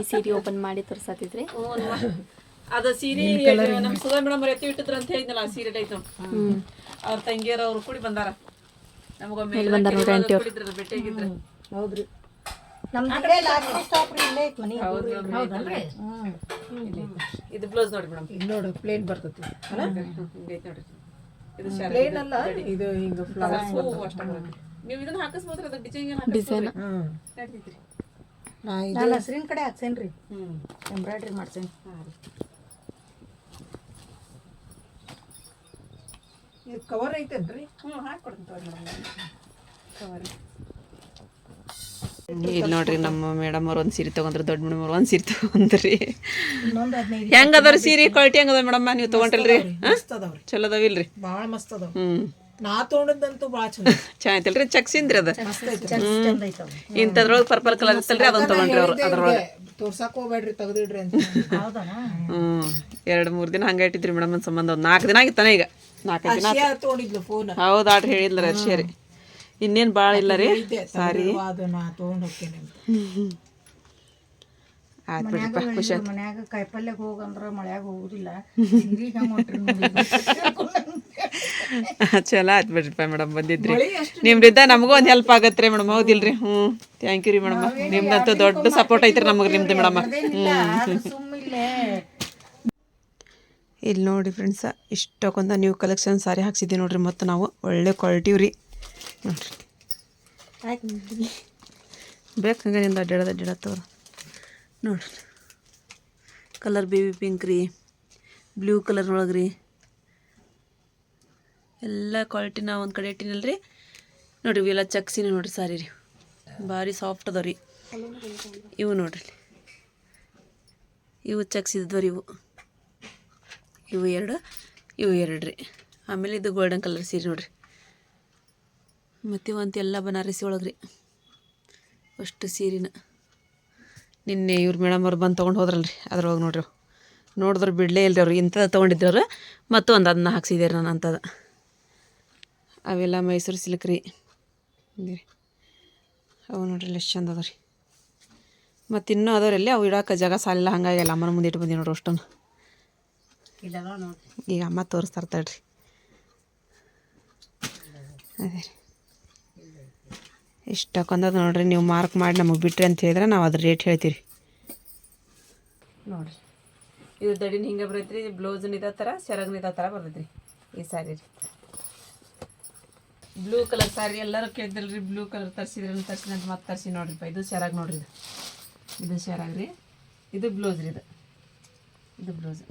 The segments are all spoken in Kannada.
ಈ ಸೀರೆ ಓಪನ್ ಮಾಡಿ ತೋರ್ಸತ್ತಿದ್ರಿ. ಅದ ಸೀರೆ ನಮ್ ಸುಧಾ ಮೇಡಮ್ ಎತ್ತಿ ಇಟ್ಟಿದ್ರ ಅಂತ ಹೇಳಿದ್ನಲ್ಲ, ಆ ಸೀರೆ ಐತೆ ಅವ್ರ ತಂಗಿಯರ ಅವ್ರು ಕೂಡಿ ಬಂದಾರ. ನಮಗೊಮ್ಮೆ ಭೇಟಿಯಾಗಿದ್ರ. ಹೌದ್ರಿ, ಇದು ಬ್ಲೌಸ್ ನೋಡಿ ಮೇಡಮ್, ಇದು ನೋಡು ಪ್ಲೇನ್ ಬರ್ತೈತಿ. ನೋಡ್ರಿ ಇದು ಪ್ಲೇನ್ ಅಲ್ಲ, ಇದು ಹಿಂಗ ಫ್ಲವರ್ಸ್ ಅಷ್ಟ ಬರುತ್ತೆ. ನೀವು ಇದನ್ನ ಹಾಕಿಸ್ಬೋದ್ರಿ, ಅದ ಡಿಸೈನ್ ನಡೀತೈತ್ರಿ. ನಾನು ಹಸ್ರಿನ ಕಡೆ ಹಾಕ್ಸೇನ್ರಿ, ಎಂಬ್ರಾಯ್ಡ್ರಿ ಮಾಡ್ಸೇನಿ. ಇದು ಕವರ್ ಐತೇನ್ರಿ? ಹಾಕೊಡ್ತೀನಿ ಕವರ್. ಇಲ್ಲಿ ನೋಡ್ರಿ ನಮ್ಮ ಮೇಡಮ್ ಅವ್ರು ಒಂದು ಸೀರೆ ತಗೊಂಡ್ರಿ, ದೊಡ್ಡ ಮೇಡಮ್ ಅವ್ರು ಒಂದು ಸೀರೆ ತಗೊಂಡ್ರಿ. ಹೆಂಗ ಅದಾರ ಸೀರೆ ಕ್ವಾಲಿಟಿ ಹೆಂಗದ ಮೇಡಮ್? ನೀವು ತಗೊಂಡ್ರಲ್ರಿ? ಚಲೋ ಅದಾವಿಲ್ರಿ? ಭಾಳ ಮಸ್ತ್ ಅದಾವ. ನಾ ತಗೊಂಡಂತೂ ಭಾಳ ಚಲೋ ಚೆನ್ನಾಗೈತಲ್ರಿ? ಚಕ್ಸಿಂದ್ರಿ ಅದ ಇಂಥದ್ರೊಳಗೆ ಪರ್ಪಲ್ ಕಲರ್ ಇತ್ತಲ್ರಿ, ಅದನ್ನ ತಗೊಂಡ್ರಿ ಅವ್ರು. ಅದ್ರೊಳಗೆ ತೋರ್ಸಾಕ್ ಹೋಗ್ಬೇಡ್ರಿ, ತೆಗ್ದಿಡ್ರಿ ಅಂತ. 2-3 ದಿನ ಹಂಗ ಇಟ್ಟಿದ್ರಿ ಮೇಡಮ್. ಒಂದು ಸಂಬಂಧ ಒಂದು 4 ದಿನ ಆಗಿತ್ತಾನ, ಈಗ 4-5 ದಿನ ತಗೊಂಡಿದ್ಲು ಫೋನ್. ಹೌದು, ಆಡ್ರಿ ಹೇಳಿದ್ಲ ಅರ್ಷಿ ರೀ. ಇನ್ನೇನ್ ಭಾಳ ಇಲ್ಲ ರೀ ಸಾರಿ. ಆಯ್ತು ಬಿಡ್ರಿಪ್ಪ, ಖುಷಿ ಆಯ್ತು. ಮನ್ಯಾಗ ಕಾಯಿಪಲ್ಯಕ್ಕೆ ಹೋಗಂದ್ರ ಮಳ್ಯಾಗ ಹೋಗುದಿಲ್ಲ. ಚಲೋ ಆಯ್ತು ಬಿಡ್ರಿಪ್ಪ ಮೇಡಮ್, ಬಂದಿದ್ರಿ. ನಿಮ್ರಿಂದ ನಮಗೂ ಒಂದು ಹೆಲ್ಪ್ ಆಗತ್ತೆ ಮೇಡಮ್, ಹೌದಿಲ್ರಿ? ಥ್ಯಾಂಕ್ ಯು ರೀ ಮೇಡಮ್, ನಿಮ್ದಂತೂ ದೊಡ್ಡ ಸಪೋರ್ಟ್ ಐತ್ರಿ ನಮಗೆ ನಿಮ್ದು ಮೇಡಮ್. ಇಲ್ಲಿ ನೋಡಿ ಫ್ರೆಂಡ್ಸ, ಇಷ್ಟಕ್ಕೊಂದ ನ್ಯೂ ಕಲೆಕ್ಷನ್ ಸಾರಿ ಹಾಕ್ಸಿದ್ದೀವಿ ನೋಡ್ರಿ. ಮತ್ತು ನಾವು ಒಳ್ಳೆ ಕ್ವಾಲಿಟಿವ್ ರೀ ನೋಡ್ರಿ. ಬೇಕು ಹಂಗೆ ನಿಂದು ಅಡ್ಡಾಡತ್ತವ್ರು ನೋಡ್ರಿ. ಕಲರ್ ಬೇಬಿ ಪಿಂಕ್ ರೀ, ಬ್ಲೂ ಕಲರ್ನೊಳಗೆ ರೀ, ಎಲ್ಲ ಕ್ವಾಲಿಟಿ ನಾವು ಒಂದು ಕಡೆ ಇಟ್ಟಿನಲ್ರಿ ನೋಡ್ರಿ. ಇವೆಲ್ಲ ಚಕ್ಸಿನ ನೋಡ್ರಿ ಸಾರಿ ರೀ, ಭಾರಿ ಸಾಫ್ಟ್ ಅದಾವ ರೀ ಇವು. ನೋಡ್ರಿ ಇವು ಚಕ್ಸಿದ್ವ ರೀ, ಇವು 2, ಇವು 2 ರೀ. ಆಮೇಲೆ ಇದು ಗೋಲ್ಡನ್ ಕಲರ್ ಸೀರೆ ನೋಡ್ರಿ. ಮತ್ತು ಒಂದು ಎಲ್ಲ ಬನಾರಸಿ ಒಳಗೆ ರೀ ಅಷ್ಟು ಸೀರೆನ. ನಿನ್ನೆ ಇವ್ರು ಮೇಡಮ್ ಅವ್ರು ಬಂದು ತೊಗೊಂಡು ಹೋದ್ರಲ್ರಿ, ಅದ್ರೊಳಗೆ ನೋಡ್ರಿ. ನೋಡಿದ್ರೆ ಬಿಡಲೇ ಇಲ್ಲರಿ ಅವ್ರು, ಇಂಥದ್ದು ತೊಗೊಂಡಿದ್ದವ್ರು. ಮತ್ತು ಒಂದು ಅದನ್ನ ಹಾಕ್ಸಿದ್ದೀರಿ ನಾನು ಅಂಥದ್ದು. ಅವೆಲ್ಲ ಮೈಸೂರು ಸಿಲ್ಕ್ ರೀ, ಅವು ನೋಡ್ರಿ ಎಷ್ಟು ಚಂದ ಅದ ರೀ. ಮತ್ತು ಇನ್ನೂ ಅದರಲ್ಲಿ ಅವು ಇಡೋಕೆ ಜಾಗ ಸಾಲಿಲ್ಲ, ಹಾಗಾಗಿ ಎಲ್ಲ ಅಮ್ಮನ ಮುಂದೆ ಇಟ್ಟು ಬಂದಿ ನೋಡ್ರಿ ಅಷ್ಟೊಂದು. ಈಗ ಅಮ್ಮ ತೋರಿಸ್ತಾರ್ತಾಳ್ರಿ. ಅದೇ ರೀ, ಇಷ್ಟಕ್ಕೊಂದದು ನೋಡ್ರಿ. ನೀವು ಮಾರ್ಕ್ ಮಾಡಿ ನಮಗೆ ಬಿಟ್ರಿ ಅಂತ ಹೇಳಿದ್ರೆ ನಾವು ಅದ್ರ ರೇಟ್ ಹೇಳ್ತೀವಿ ನೋಡಿರಿ. ಇದು ದಡಿನ ಹಿಂಗೆ ಬರ್ತೈತ್ರಿ, ಬ್ಲೌಸನ್ನ ಇದೇ ಥರ, ಸೆರಗನ ಇದೇ ಥರ ಬರ್ತೈತ್ರಿ ಈ ಸ್ಯಾರಿ ರೀ. ಬ್ಲೂ ಕಲರ್ ಸ್ಯಾರಿ ಎಲ್ಲರೂ ಕೇಳಿದ್ರಲ್ರಿ, ಬ್ಲೂ ಕಲರ್ ತರಿಸಿದ್ರಿ ಅಂತ ಮತ್ತೆ ತರಿಸಿ ನೋಡ್ರಿಪ್ಪ. ಇದು ಸೆರಗ್ ನೋಡ್ರಿ, ಇದು ಸೆರಗ್ ರೀ, ಇದು ಬ್ಲೌಸ್ ರೀ. ಇದು ಬ್ಲೌಸ್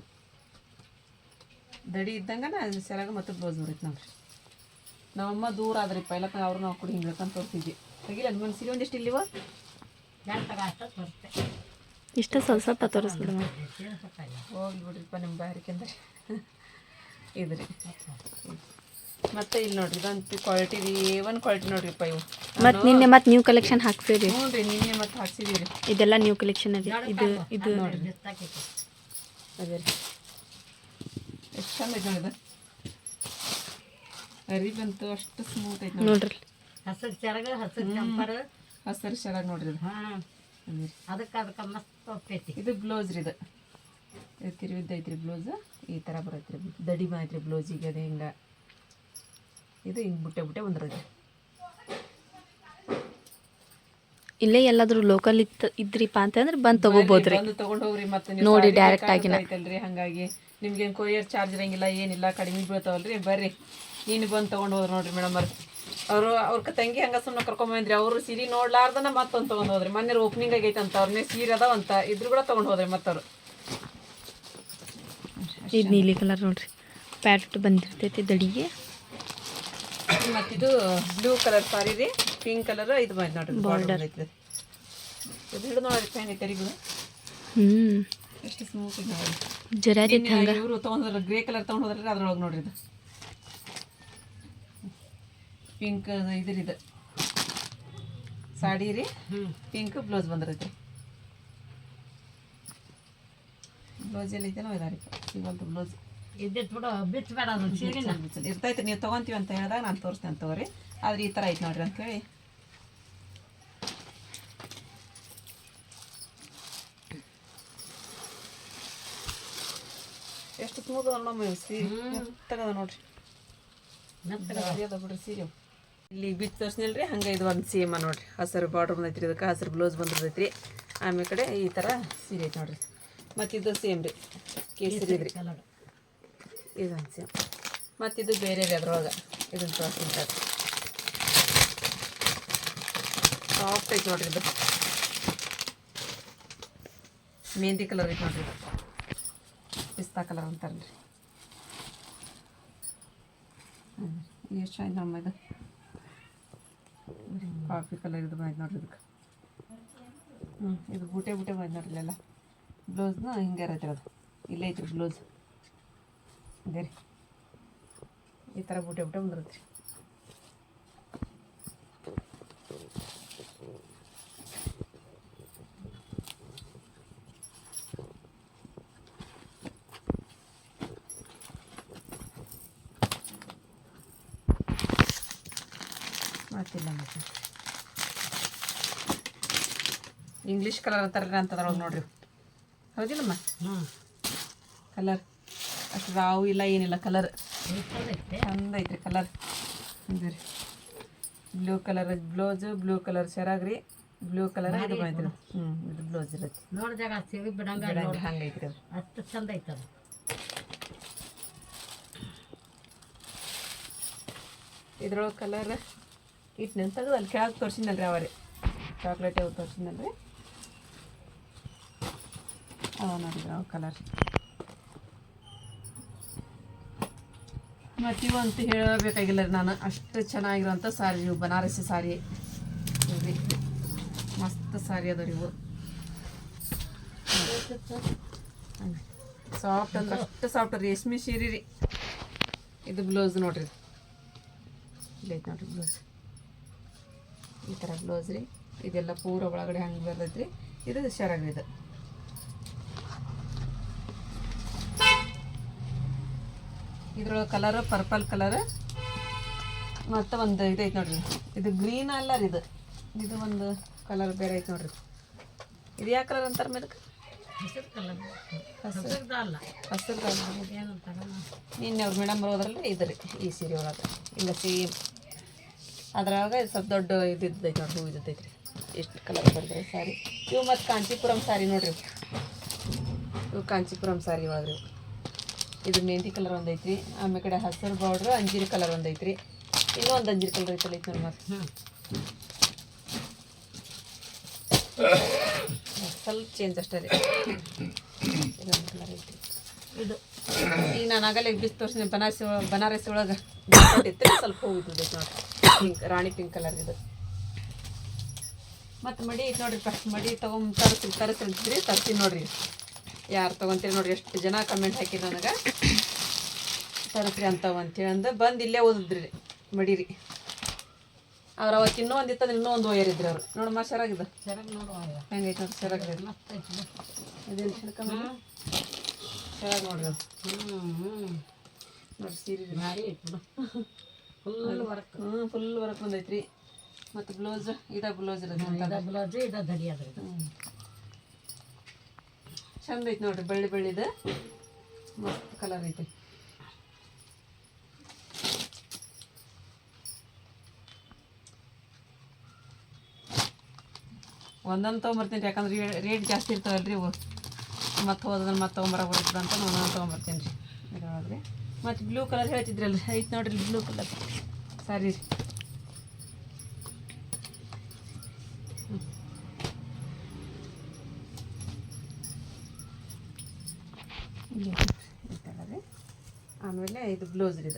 ದಡಿ ಇದ್ದಂಗೆ ಅದು ಸೆರಗ ಮತ್ತು ಬ್ಲೌಸ್ ಬರುತ್ತೆ ನೋಡ್ರಿ. ನಮ್ಮಮ್ಮ ದೂರ ಆದ್ರಿಪ್ಪ, ಇಲ್ಲ ಅವ್ರು ನಾವು ಕೂಡ ಹಿಂಗೆ ಬೇಕಂತ ತೋರಿಸಿದ್ವಿ. ತೆಗಿಲ್ಲ ಒಂದು ಸೀರೆ ಒಂದಿಷ್ಟು ಇಲ್ಲಿವ ಇಷ್ಟ ಸ್ವಲ್ಪ ಸ್ವಲ್ಪ ತೋರಿಸ್ಬಿಡು. ಹೋಗ್ಲಿ ಬಿಡ್ರಿಪ್ಪ ನಿಮ್ಮ ಬಾರಿಕೆಂದ್ರೆ. ಇದು ರೀ. ಮತ್ತು ಇಲ್ಲಿ ನೋಡ್ರಿ, ಇದಂತೂ ಕ್ವಾಲಿಟಿ ರೀ, A1 ಕ್ವಾಲಿಟಿ ನೋಡ್ರಿಪ್ಪ ಇವು. ಮತ್ತು ನಿನ್ನೆ ಮತ್ತು ನ್ಯೂ ಕಲೆಕ್ಷನ್ ಹಾಕ್ಸಿರಿ. ಹ್ಞೂ ರೀ, ನಿನ್ನೆ ಮತ್ತು ಹಾಕ್ಸಿದೀವಿ ರೀ. ಇದೆಲ್ಲ ನ್ಯೂ ಕಲೆಕ್ಷನ್ ಅದೇ. ಇದು ನೋಡಿರಿ, ಅದೇ ರೀ ಎಷ್ಟು ಚಂದ ಐತೆ ನೋಡಿದ. ಅರಿಬಂತು ಅಷ್ಟು ಸ್ಮೂತ್ ಐತೆ ನೋಡ್ರಿ. ಹಸಿರು ಸೆರಗ, ಹಸಿರು ಚಂಪರ್, ಹಸಿರು ಸೆರಗ್ ನೋಡ್ರಿ. ಅದಕ್ಕೆ ಮಸ್ತ್ ಹೋಗ್ತೈತಿ. ಇದು ಬ್ಲೌಸ್ ರೀ, ಇದು ತಿರುವಿದ್ದೈತ್ರಿ ಬ್ಲೌಸ್. ಈ ಥರ ಬರೈತ್ರಿ, ದಡಿ ಬಂದೈತ್ರಿ ಬ್ಲೌಸಿಗೆ. ಅದು ಹಿಂಗೆ ಇದು ಹಿಂಗೆ ಬುಟ್ಟೆ ಬಂದಿರೋದು. ಇಲ್ಲೇ ಎಲ್ಲಾದ್ರೂ ಲೋಕಲ್ ಇದ್ರಿಪ್ಪ ಅಂತಂದ್ರೆ ಬಂದು ತಗೋಬೋದ್ರಿ, ಬಂದು ತೊಗೊಂಡು ಹೋಗ್ರಿ. ಮತ್ತೆ ನೋಡಿ ಡೈರೆಕ್ಟ್ ಆಗಿನ ಐತಲ್ರಿ, ಹಾಗಾಗಿ ನಿಮ್ಗೇನು ಕೊರಿಯರ್ ಚಾರ್ಜ್ ಇರಂಗಿಲ್ಲ, ಏನಿಲ್ಲ, ಕಡಿಮೆ ಬೀಳ್ತಾವಲ್ರಿ. ಬರ್ರಿ, ನೀನು ಬಂದು ತೊಗೊಂಡು ಹೋದ್ರಿ ನೋಡ್ರಿ ಮೇಡಮ್ ಅವ್ರ ತಂಗಿ ಹಂಗೆ ಸುಮ್ಮನೆ ಕರ್ಕೊಂಬಂದ್ರಿ. ಅವರು ಸೀರೆ ನೋಡ್ಲಾರ್ದನ ಮತ್ತೊಂದು ತೊಗೊಂಡು ಹೋದ್ರಿ. ಮೊನ್ನೆ ಓಪನಿಂಗ್ ಆಗೈತೆ ಅಂತ, ಅವ್ರನ್ನೇ ಸೀರೆ ಅದಾವ ಅಂತ ಇದ್ರು ಕೂಡ ತೊಗೊಂಡು ಹೋದ್ರಿ. ಮತ್ತವ್ರು ಇದು ನೀಲಿ ಕಲರ್ ನೋಡ್ರಿ, ಪ್ಯಾಟ್ ಬಂದಿರ್ತೈತಿ ದಡಿಗೆ. ಮತ್ತಿದು ಬ್ಲೂ ಕಲರ್ ಸಾರಿ ರೀ, ಪಿಂಕ್ ಕಲರ್ ಇದು ಬಂದು ನೋಡ್ರಿ ಬಾರ್ಡರ್ ಐತೆ. ಇದು ಹಿಡಿದು ನೋಡ್ರಿ ಫ್ಯಾನ್ ಐತೆ ರೀ. ಎಷ್ಟು ಸ್ಮೂತ್ ಇದೆ ನೋಡ್ರಿ. ಜರಾರಿ ಇವರು ತೊಗೊಂಡ್ರ ಗ್ರೇ ಕಲರ್ ತೊಗೊಂಡು ಹೋದ್ರಿ, ಅದ್ರೊಳಗೆ ನೋಡ್ರಿ. ಇದು ಪಿಂಕ್ ಇದ್ರಿ, ಇದು ಸಾಡಿ ರೀ, ಪಿಂಕ್ ಬ್ಲೌಸ್ ಬಂದಿರೈತಿ. ಬ್ಲೌಸ್ ಎಲ್ಲ ಐತೆ ಇದಾರಿ ಸಿಗಲ್ತು ಬ್ಲೌಸ್. ಇರ್ತೈತೆ, ನೀವು ತೊಗೊಂತೀವಿ ಅಂತ ಹೇಳಿದಾಗ ನಾನು ತೋರಿಸ್ತೇನೆ ತಗೋರಿ. ಆದ್ರೆ ಈ ಥರ ಐತೆ ನೋಡ್ರಿ ಅಂತೇಳಿ ಎಷ್ಟು ಸ್ಮೂತ್ ಅದ ನಮ್ಮ ಸೀರೆ ಮೆತ್ತಗದ ನೋಡ್ರಿ ಅದ ಬಿಡ್ರಿ ಸೀರೆ ಇಲ್ಲಿ ಬಿಟ್ಟು ತೋರಿಸ್ನಲ್ರಿ ಹಂಗೆ ಇದು ಒಂದು ಸೇಮ ನೋಡ್ರಿ ಹಸಿರು ಬಾರ್ಡ್ರ್ ಬಂದೈತ್ರಿ ಇದಕ್ಕೆ ಹಸಿರು ಬ್ಲೌಸ್ ಬಂದಿರ್ತೈತ್ರಿ ಆಮೇಲೆ ಕಡೆ ಈ ಥರ ಸೀರೆ ಐತೆ ನೋಡ್ರಿ ಮತ್ತು ಇದು ಸೇಮ್ ರೀ ಕೇಸರಿ ರೀ ಇದೊಂದು ಸೇಮ್ ಮತ್ತು ಇದು ಬೇರೆ ರೀ ಅದ್ರೊಳಗೆ ಇದನ್ನು ತೋರಿಸ್ತೀನಿ ಸಾಫ್ಟ್ ಐತೆ ನೋಡ್ರಿ ಇದು ಮೆಹಂದಿ ಕಲರ್ ಐತೆ ನೋಡ್ರಿ ಇದು ಪಿಸ್ತಾ ಕಲರ್ ಅಂತಾರಲ್ರಿ ಎಷ್ಟು ಆಯ್ತು ನಮ್ಮ ಇದು ಕಾಫಿ ಕಲರ್ ಇದು ಬಂದು ನೋಡ್ರಿ ಇದಕ್ಕೆ ಇದು ಬೂಟೆ ಬಂದು ನೋಡ್ರಿ ಇಲ್ಲೆಲ್ಲ ಬ್ಲೌಸ್ನ ಹಿಂಗೆ ಇರೈತಿ ಅದು ಇಲ್ಲೇ ಐತ್ರಿ ಬ್ಲೌಸ್ ಇದೇ ರೀ ಈ ಥರ ಬೂಟೆ ಬಂದಿರತ್ರಿ ಮತ್ತಿಲ್ಲ ಮತ್ತೆ ಇಂಗ್ಲೀಷ್ ಕಲರ್ ಅಂತಾರಲ್ಲ ಅಂತದ್ರೊಳಗೆ ನೋಡ್ರಿ ಹೌದಿಲ್ಲಮ್ಮ ಕಲರ್ ಅಷ್ಟು ರಾವು ಇಲ್ಲ ಏನಿಲ್ಲ ಕಲರ್ ಚಂದ ಐತ್ರಿ ಕಲರ್ ಇದು ರೀ blue colour blouse blue colour ಸೆರಾಗ್ರಿ ಬ್ಲೂ ಕಲರ್ ಇದು ಬಂದ್ರಿ ಇದು ಬ್ಲೌಸ್ ಇರುತ್ತೆ ನೋಡಿದಾಗ ಸಿಗಿ ಬಿಡಂಗ ಹಂಗೆ ಐತ್ರಿ ಅದು ಅಷ್ಟು ಚಂದ ಐತದ ಇದ್ರೊಳಗೆ ಕಲರ್ ಇಟ್ಟು ನಿಂತದು ಅಲ್ಲಿ ಕೆಳಗೆ ತೋರಿಸಿನಲ್ರಿ ಅವರೇ ಚಾಕ್ಲೇಟ್ ಅವು ತೋರಿಸಿನಲ್ರಿ ಅವ ನೋಡಿದ್ರೆ ಅವು ಕಲರ್ ಮತ್ತು ಇವಂತೂ ಹೇಳಬೇಕಾಗಿಲ್ಲ ರೀ ನಾನು ಅಷ್ಟು ಚೆನ್ನಾಗಿರೋಂಥ ಸಾರಿ ಇವು ಬನಾರಸಿ ಸಾರಿ ರೀ ಮಸ್ತ್ ಸಾರಿ ಅದಾವ ರೀ ಇವು ಸಾಫ್ಟ್ ಅಂದ್ರೆ ಅಷ್ಟು ಸಾಫ್ಟ್ ರೇಷ್ಮೆ ಸೀರೆ ರೀ ಇದು ಬ್ಲೌಸ್ ನೋಡ್ರಿ ಇಲ್ಲೈತೆ ನೋಡ್ರಿ ಬ್ಲೌಸ್ ಈ ಥರ ಬ್ಲೌಸ್ ರೀ ಇದೆಲ್ಲ ಪೂರ ಒಳಗಡೆ ಹಂಗೆ ಬರ್ತೈತೆ ರೀ ಇದು ಶರಾಗ್ರಿ ಇದು ಇದ್ರೊಳಗೆ ಕಲರ್ ಪರ್ಪಲ್ ಕಲರ್ ಮತ್ತು ಒಂದು ಇದೈತೆ ನೋಡ್ರಿ ಇದು ಗ್ರೀನ್ ಅಲ್ಲ ರೀ ಇದು ಒಂದು ಕಲರ್ ಬೇರೆ ಐತೆ ನೋಡ್ರಿ ಇದು ಯಾವ ಕಲರ್ ಅಂತಾರೆ ಮೇಲಕ್ಕೆ ಹಸಿರು ನಿನ್ನೆ ಅವ್ರು ಮೇಡಮ್ ಬರೋದ್ರಲ್ಲಿ ಇದು ರೀ ಈ ಸೀರೆ ಒಳಗೆ ಹಿಂಗೆ ಸೇಮ್ ಅದ್ರಾಗ ಸ್ವಲ್ಪ ದೊಡ್ಡ ಇದ್ದೈತೆ ನೋಡ್ರಿ ಹೂ ಇದ್ದೈತೆ ರೀ ಎಷ್ಟು ಕಲರ್ ಬರ್ತಾರೆ ಸಾರಿ ಇವು ಮತ್ತು ಕಾಂಚೀಪುರಂ ಸಾರಿ ನೋಡ್ರಿ ಇವು ಕಾಂಚೀಪುರಂ ಸಾರಿ ಒಳಗೆ ರೀ ಇದು ಮೆಹಂದಿ ಕಲರ್ ಒಂದು ಐತ್ರಿ ಆಮೇಲೆ ಕಡೆ ಹಸಿರು ಬಾರ್ಡ್ರ್ ಅಂಜೀರಿ ಕಲರ್ ಒಂದು ಐತ್ರಿ ಇನ್ನೂ ಒಂದು ಅಂಜೀರಿ ಕಲರ್ ಐತಲ್ಲ ಐತೆ ನೋಡಿ ಮತ್ತೆ ಸ್ವಲ್ಪ ಚೇಂಜ್ ಅಷ್ಟೇ ರೀ ಇದೊಂದು ಕಲರ್ ಐತಿ ಇದು ಈಗ ನಾನು ಆಗಲೇ ಬಿಸಿ ತೋರಿಸಿದೆ ಬನಾರಸಿ ಒಳಗೆ ಇತ್ತು ಸ್ವಲ್ಪ ಹೋಗಿದ್ದು ನೋಡ್ರಿ ಪಿಂಕ್ ರಾಣಿ ಪಿಂಕ್ ಕಲರ್ ಇದು ಮತ್ತು ಮಡಿ ಐತೆ ನೋಡ್ರಿಪ್ಪ ಮಡಿ ತರಿಸ್ರಿ ತರ್ತೀನಿ ನೋಡ್ರಿ ಯಾರು ತೊಗೊಂತೀರಿ ನೋಡ್ರಿ ಎಷ್ಟು ಜನ ಕಮೆಂಟ್ ಹಾಕಿರಿ ನನಗೆ ತರಿಸ್ರಿ ಅಂತವ ಅಂತೇಳಿ ಅಂದು ಬಂದು ಇಲ್ಲೇ ಓದಿದ್ರಿ ಮಡಿ ರೀ ಅವ್ರು ಅವತ್ತು ಇನ್ನೂ ಒಂದು ಇತ್ತಂದ್ರೆ ಇನ್ನೂ ಒಂದು ಒಯ್ಯರಿದ್ರಿ ಅವ್ರು ನೋಡಮ್ಮ ಸೆರಾಗಿದೆ ಹೆಂಗೈತೆ ನೋಡ್ರಿ ಸೆರಾಗಿದೆ ಇದೇನು ಹಿಡ್ಕೊಂಬ ಸೆರಾಗಿ ನೋಡ್ರಿ ಅದು ನೋಡ್ರಿ ಸೀರೆ ಫುಲ್ ವರ್ಕ್ ಬಂದೈತ್ರಿ ಮತ್ತು ಬ್ಲೌಸ್ ಇದ ಬ್ಲೌಸ್ ಇರೋದು ಬ್ಲೌಸ್ ಇದ ದಡಿ ಅದ್ರಿ ಚಂದ ಐತಿ ನೋಡ್ರಿ ಬೆಳ್ಳಿದು ಮಸ್ತ್ ಕಲರ್ ಐತಿ ಒಂದೊಂದು ತೊಗೊಂಬರ್ತೀನಿ ಯಾಕಂದ್ರೆ ರೇಟ್ ಜಾಸ್ತಿ ಇರ್ತಾವಲ್ರಿ ಇವು ಮತ್ತು ಹೋದ್ರೆ ಮತ್ತೆ ತೊಗೊಂಬರಕ್ಕೆ ಬರ್ತದೆ ಅಂತ ಒಂದೊಂದು ತೊಗೊಂಬರ್ತೀನಿ ರೀ ಇದ್ರೊಳಗೆ ಮತ್ತು ಬ್ಲೂ ಕಲರ್ ಹೇಳ್ತಿದ್ರಲ್ಲ ಐತೆ ನೋಡ್ರಿ ಬ್ಲೂ ಕಲರ್ ಸಾರಿ ರೀ ರೀ ಆಮೇಲೆ ಇದು ಬ್ಲೌಸ್ ರೀ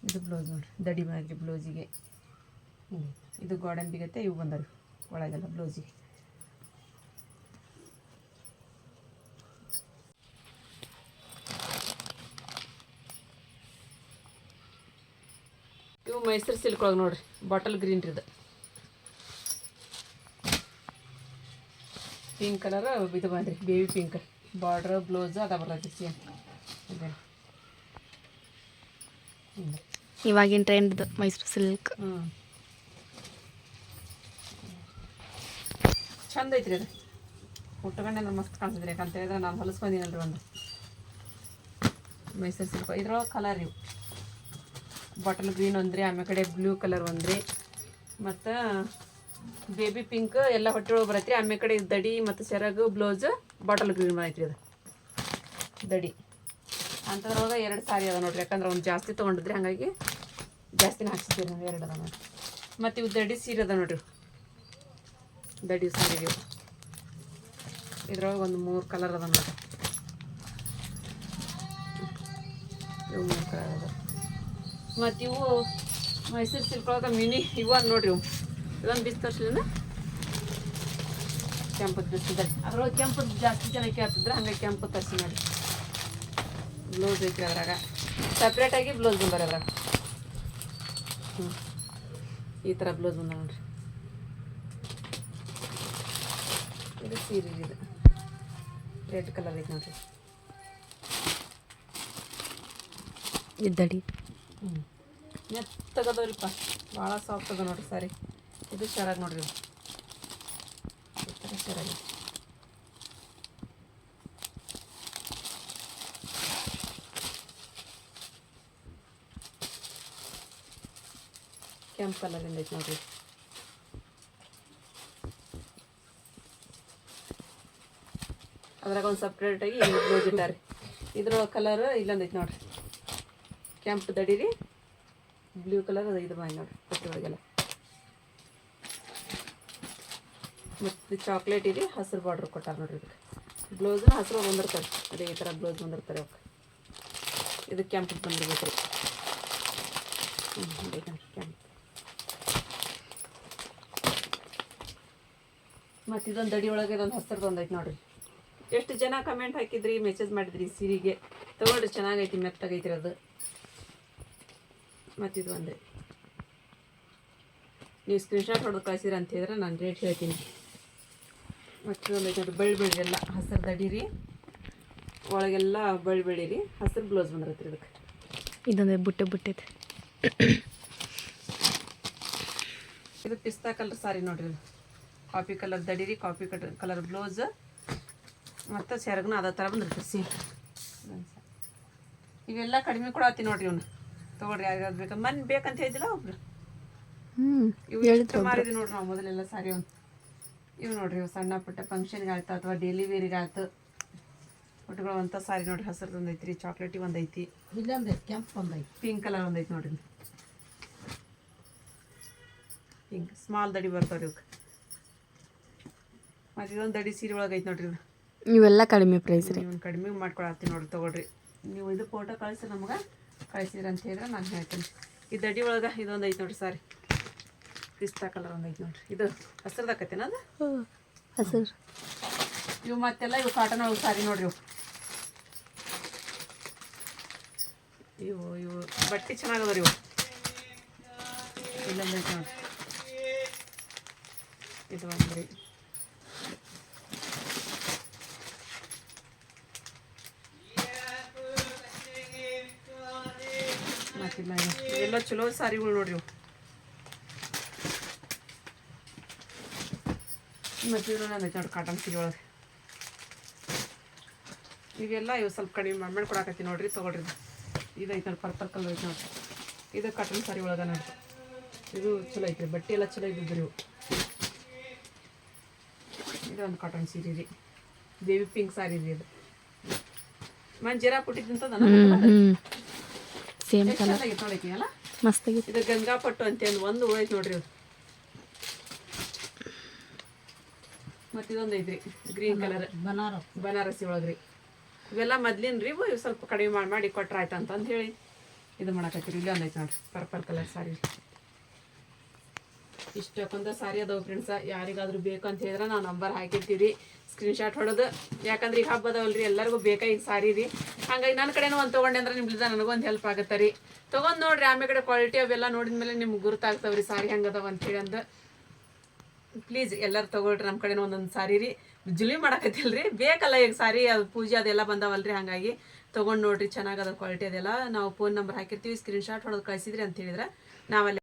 ಇದು ಬ್ಲೌಸ್ ನೋಡಿರಿ ದಡಿ ಮಾಡಿರಿ ಬ್ಲೌಸಿಗೆ ಇದು ಗೋಡನ್ ಬಿಗತ್ತೆ ಇವು ಬಂದವು ಒಳಗೆಲ್ಲ ಬ್ಲೌಸಿಗೆ ಇವು ಮೈಸೂರು ಸಿಲ್ಕ್ ಒಳಗೆ ನೋಡ್ರಿ ಬಾಟಲ್ ಗ್ರೀನ್ ರೀ ಇದು ಪಿಂಕ್ ಕಲರ್ ಇದು ಬಂದ್ರಿ ಬೇಬಿ ಪಿಂಕ್ ಬಾರ್ಡ್ರ್ ಬ್ಲೌಸ್ ಅದ ಬರ್ತೈತಿ ಸೇಮ್ ಇದೆ ಇವಾಗಿನ ಟ್ರೆಂಡ್ ಮೈಸೂರು ಸಿಲ್ಕ್ ಚಂದ ಐತ್ರಿ ಅದು ಉಟ್ಕೊಂಡೆ ನಾನು ಮಸ್ತ್ ಕಾಣಿಸಿದ್ರಿ ಯಾಕಂತ ಹೇಳಿದ್ರೆ ನಾನು ಹೊಲಸು ಬಂದಿನಲ್ರಿ ಒಂದು ಮೈಸೂರು ಸಿಲ್ಕ್ ಇದ್ರೊಳಗೆ ಕಲರ್ ಇವು ಬಾಟಲ್ ಗ್ರೀನ್ ಒಂದ್ರಿ, ಆಮೇಲೆ ಕಡೆ ಬ್ಲೂ ಕಲರ್ ಒಂದ್ರಿ, ಮತ್ತು ಬೇಬಿ ಪಿಂಕ್ ಎಲ್ಲ ಹೊಟ್ಟೆ ಒಳಗೆ ಬರತ್ರಿ. ಆಮೇಲೆ ಕಡೆ ದಡಿ ಮತ್ತು ಸೆರಗು ಬ್ಲೌಸ್ ಬಾಟಲ್ ಗ್ರೀನ್ ಬಂದೈತ್ರಿ. ಅದು ದಡಿ ಅಂಥದ್ರೊಳಗೆ 2 ಸಾರಿ ಅದ ನೋಡ್ರಿ. ಯಾಕಂದ್ರೆ ಅವ್ನು ಜಾಸ್ತಿ ತೊಗೊಂಡಿದ್ರಿ, ಹಾಗಾಗಿ ಜಾಸ್ತಿನೇ ಹಾಕ್ಸಿದ್ದೀವಿ ನಾವು. 2 ಅದ ನೋಡ್ರಿ. ಮತ್ತು ಇವು ದಡಿ ಸೀರೆ ಅದ ನೋಡ್ರಿ, ದಡಿ ಸಾರಿ ಇವು. ಇದ್ರೊಳಗೆ ಒಂದು 3 ಕಲರ್ ಅದ ನೋಡ್ರಿ. ಇವು 3 ಕಲರ್ ಅದ. ಮತ್ತು ಇವು ಮೈಸೂರು ಸಿಲ್ಕ್ ಒಳಗೆ ಮಿನಿ ಇವು ಅದ ನೋಡ್ರಿ. ಇವು ಇದೊಂದು ಬಿಸ್ ತೋರಿಸ್ಲಿನ ಕೆಂಪದ್ದು ಬಿಸ್ತಿದ್ದಾರೆ. ಅದ್ರೊಳಗೆ ಕೆಂಪದ್ದು ಜಾಸ್ತಿ ಜನ ಕೇಳ್ತಿದ್ರೆ ಹಂಗಾಗಿ ಕೆಂಪು ತರಿಸಿ ನೋಡಿ. ಬ್ಲೌಸ್ ಐತ್ರಿ ಅದ್ರಾಗ, ಸಪ್ರೇಟಾಗಿ ಬ್ಲೌಸ್ ಬಂದಾರೆ ಅದ್ರಾಗ. ಈ ಥರ ಬ್ಲೌಸ್ ಬಂದ ನೋಡ್ರಿ. ಇದು ಸೀರೆ, ಇದು ರೆಡ್ ಕಲರ್ ಐತೆ ನೋಡ್ರಿ. ಇದ್ದಡಿ ಮೆತ್ತಗದವ್ರಿಪ್ಪ, ಭಾಳ ಸಾಫ್ಟ್ ಅದ ನೋಡ್ರಿ ಸಾರಿ. ಇದು ಸೆರಗ್ ನೋಡ್ರಿ, ಈ ಥರ ಸೆರಗ್. ಕೆಂಪು ಕಲರಿಂದ ಐತೆ ನೋಡ್ರಿ. ಅದ್ರಾಗ ಒಂದು ಸಪ್ರೇಟಾಗಿ ಬ್ಲೌಸ್ ಇಟ್ಟಾರೆ. ಇದ್ರೊಳಗೆ ಕಲರ್ ಇಲ್ಲೊಂದು ಐತೆ ನೋಡ್ರಿ, ಕೆಂಪು ದಡಿ ರೀ, ಬ್ಲೂ ಕಲರ್ ಅದು. ಇದು ಮಾಡಿ ನೋಡ್ರಿ ಪಟ್ಟಿ ಒಳಗೆಲ್ಲ. ಮತ್ತು ಚಾಕ್ಲೇಟ್ ಇದೆ, ಹಸಿರು ಬಾರ್ಡ್ರ್ ಕೊಟ್ಟಾರ ನೋಡ್ರಿ. ಇದಕ್ಕೆ ಬ್ಲೌಸ್ನ ಹಸಿರು ಬಂದಿರ್ತಾರೆ, ಅದೇ ಈ ಥರ ಬ್ಲೌಸ್ ಬಂದಿರ್ತಾರೆ ಅವಕ್ಕೆ. ಇದು ಕೆಂಪು ಬಂದಿರ್ಬೇಕು ರೀ. ಕೆಂಪು. ಮತ್ತು ಇದೊಂದು ದಡಿ ಒಳಗೆ ಇದೊಂದು ಹಸಿರು ಬಂದೈತೆ ನೋಡ್ರಿ. ಎಷ್ಟು ಜನ ಕಮೆಂಟ್ ಹಾಕಿದ್ರಿ, ಮೆಸೇಜ್ ಮಾಡಿದ್ರಿ ಸೀರೆಗೆ ತೊಗೊಳ್ರಿ, ಚೆನ್ನಾಗೈತಿ, ಮೆತ್ತಾಗೈತಿ ಅದು. ಮತ್ತು ಇದು ಒಂದೇ ನೀವು ಸ್ಕ್ರೀನ್ಶಾಟ್ ಹೊಡೆದು ಕಳಿಸಿರಿ ಅಂತ ಹೇಳಿದ್ರೆ ನಾನು ರೇಟ್ ಹೇಳ್ತೀನಿ. ಮತ್ತು ಒಂದು ಐತೆ ನೋಡಿ, ಬೆಳ್ಳಿ ಎಲ್ಲ ಹಸಿರು ದಡಿ ರೀ, ಒಳಗೆಲ್ಲ ಬೆಳ್ಳಿ ರೀ, ಹಸಿರು ಬ್ಲೌಸ್ ಬಂದಿರತ್ತೆ ರೀ. ಇದಕ್ಕೆ ಇದೊಂದು ಬುಟ್ಟೆ ಬುಟ್ಟೈತೆ. ಇದು ಪಿಸ್ತಾ ಕಲರ್ ಸಾರಿ ನೋಡ್ರಿ. ಇದು ಕಾಫಿ ಕಲರ್ ದಡಿ ರೀ, ಕಾಫಿ ಕಲರ್ ಬ್ಲೌಸ್, ಮತ್ತು ಸೆರಗನ ಅದೇ ಥರ ಬಂದಿರುತ್ತೆ ಸೇಮ್. ಇವೆಲ್ಲ ಕಡಿಮೆ ಕೊಡತ್ತಿ ನೋಡ್ರಿ. ಇವನು ತೊಗೊಳ್ರಿ, ಯಾರಿಗಾದ್ರು ಬೇಕು. ಮನೆ ಬೇಕಂತ ಹೇಳಿದಿಲ್ಲ ಒಬ್ರು. ಇವು ಎಷ್ಟು ಮಾರಿದ್ವಿ ನೋಡ್ರಿ ನಾವು ಮೊದಲೆಲ್ಲ ಸಾರಿ. ಇವು ನೋಡ್ರಿ, ಇವು ಸಣ್ಣ ಪುಟ್ಟ ಫಂಕ್ಷನ್ಗೆ ಆಯ್ತು ಅಥವಾ ಡೈಲಿ ವೇರಿಗೆ ಆಯ್ತು ಉಟ್ಕೊಳ್ಳುವಂಥ ಸಾರಿ ನೋಡ್ರಿ. ಹಸಿರು ಒಂದೈತಿ ರೀ, ಚಾಕ್ಲೇಟಿ ಒಂದೈತಿ, ಇಲ್ಲೊಂದೈತಿ ಕೆಂಪು ಒಂದೈತಿ, ಪಿಂಕ್ ಕಲರ್ ಒಂದೈತಿ ನೋಡ್ರಿ. ಹಿಂಗೆ ಸ್ಮಾಲ್ ದಡಿ ಬರ್ತಾವ್ರಿ ಇವಕ್ಕೆ. ಮತ್ತು ಇದೊಂದು ದಡಿ ಸೀರೆ ಒಳಗೆ ಐತೆ ನೋಡ್ರಿ. ಇದು ಇವೆಲ್ಲ ಕಡಿಮೆ ಪ್ರೈಸ್ ರೀ. ನೀವು ಕಡಿಮೆ ಮಾಡ್ಕೊಳತ್ತೀನಿ ನೋಡ್ರಿ, ತೊಗೊಳ್ರಿ. ನೀವು ಇದು ಫೋಟೋ ಕಳಿಸಿ ನಮ್ಗೆ ಕಳಿಸಿದ್ರಿ ಅಂತ ಹೇಳಿದ್ರೆ ನಾನು ಹೇಳ್ತೀನಿ. ಈ ದಡಿ ಒಳಗೆ ಇದೊಂದು ಐತೆ ನೋಡ್ರಿ ಸಾರಿ, ಪಿಸ್ತಾ ಕಲರ್ ಒಂದು ಐತೆ ನೋಡ್ರಿ. ಇದು ಹಸಿರದಾಕತ್ತೇನ ಅದು ಹಸಿರು. ಇವು ಮತ್ತೆಲ್ಲ ಇವು ಕಾಟನ್ ಒಳಗೆ ಸಾರಿ ನೋಡ್ರಿ. ಇವು ಇವು ಬಟ್ಟೆ ಚೆನ್ನಾಗದವ್ರಿ. ಇವು ಇಲ್ಲೊಂದು ಐತೆ ನೋಡ್ರಿ, ಇದು ಒಂದ್ರಿ. ಮತ್ತಿಲ್ಲ ಎಲ್ಲ ಚಲೋ ಸಾರಿಗಳು ನೋಡ್ರಿ. ಇವು ಮತ್ತು ಇವು ನಂದೈತೆ ನೋಡ್ರಿ ಕಾಟನ್ ಸೀರೆ ಒಳಗೆ. ಇವೆಲ್ಲ ಇವು ಸ್ವಲ್ಪ ಕಡಿಮೆ ಮಾಡಿ ಕೊಡಾಕತ್ತಿ ನೋಡ್ರಿ, ತೊಗೊಳ್ರಿ. ಇದು ಐತೆ ನೋಡಿ, ಪರ್ಪಲ್ ಕಲರ್ ಐತೆ ನೋಡ್ರಿ. ಇದು ಕಾಟನ್ ಸಾರಿ ಒಳಗೆ ನೋಡ್ರಿ. ಇದು ಚಲೋ ಐತ್ರಿ, ಬಟ್ಟೆ ಎಲ್ಲ ಚಲೋ ಇದ್ದಿದ್ರಿ. ಇವು ಇದೊಂದು ಕಾಟನ್ ಸೀರೆ ರೀ, ಬೇಬಿ ಪಿಂಕ್ ಸಾರಿ ರೀ. ಇದು ಮಂಜೀರಾ ಪುಟ್ಟಿದ್ದಂತದ ಸೇಮ್ ಕಲರ್ ನೋಡೈತಿ ಅಲ್ಲ, ಮಸ್ತಾಗಿತ್ತು. ಇದು ಗಂಗಾ ಪಟ್ಟು ಅಂತೇಳಿ ಒಂದು ಉಳೈತಿ ನೋಡ್ರಿ. ಇದು ಮತ್ತು ಇದೊಂದು ಐತ್ರಿ ಗ್ರೀನ್ ಕಲರ್ ಬನಾರಸಿ ಒಳಗ್ರಿ. ಇವೆಲ್ಲ ಮೊದ್ಲಿನ ರೀ, ಇವು ಸ್ವಲ್ಪ ಕಡಿಮೆ ಮಾಡಿ ಕೊಟ್ರೆ ಆಯ್ತು ಅಂತಂದು ಹೇಳಿ ಇದು ಮಾಡಕತ್ತೀರಿ. ಇಲ್ಲಿ ಒಂದೈತೆ ನೋಡ್ರಿ ಪರ್ಪಲ್ ಕಲರ್ ಸಾರಿ. ಇಷ್ಟಕ್ಕೊಂದು ಸಾರಿ ಅದಾವ ಫ್ರೆಂಡ್ಸ. ಯಾರಿಗಾದ್ರೂ ಬೇಕು ಅಂತ ಹೇಳಿದ್ರೆ ನಾವು ನಂಬರ್ ಹಾಕಿರ್ತೀವಿ, ಸ್ಕ್ರೀನ್ಶಾಟ್ ಹೊಡೋದು. ಯಾಕಂದ್ರೆ ಈಗ ಹಬ್ಬ ಅದಾವಲ್ರಿ, ಎಲ್ಲರಿಗೂ ಬೇಕಾ ಈಗ ಸಾರಿ ರೀ. ಹಾಗಾಗಿ ನನ್ನ ಕಡೆನೂ ಒಂದು ತೊಗೊಂಡೆ ಅಂದ್ರೆ ನಿಮ್ಲಿಂದ ನನಗೊಂದು ಹೆಲ್ಪ್ ಆಗುತ್ತೆ ರೀ. ತೊಗೊಂಡು ನೋಡ್ರಿ, ಆಮೇಲೆ ಕಡೆ ಕ್ವಾಲಿಟಿ ಅವೆಲ್ಲ ನೋಡಿದ್ಮೇಲೆ ನಿಮ್ಗೆ ಗುರುತಾಗ್ತಾವ್ರಿ ಸಾರಿ ಹೆಂಗದಾವ ಅಂತೇಳಿ ಅಂದು. ಪ್ಲೀಸ್ ಎಲ್ಲರೂ ತೊಗೊಳ್ರಿ, ನಮ್ಮ ಕಡೆನೂ ಒಂದೊಂದು ಸಾರಿ ರೀ. ಜುಲಿ ಮಾಡಕತ್ತಿಲ್ರಿ, ಬೇಕಲ್ಲ ಈಗ ಸಾರಿ, ಅದು ಪೂಜೆ ಅದೆಲ್ಲ ಬಂದಾವಲ್ರಿ. ಹಾಗಾಗಿ ತೊಗೊಂಡು ನೋಡ್ರಿ, ಚೆನ್ನಾಗದ ಕ್ವಾಲಿಟಿ ಅದೆಲ್ಲ. ನಾವು ಫೋನ್ ನಂಬರ್ ಹಾಕಿರ್ತೀವಿ, ಸ್ಕ್ರೀನ್ಶಾಟ್ ಹೊಡೆದು ಕಳಿಸಿದ್ರಿ ಅಂತ ಹೇಳಿದ್ರೆ ನಾವಲ್ಲಿ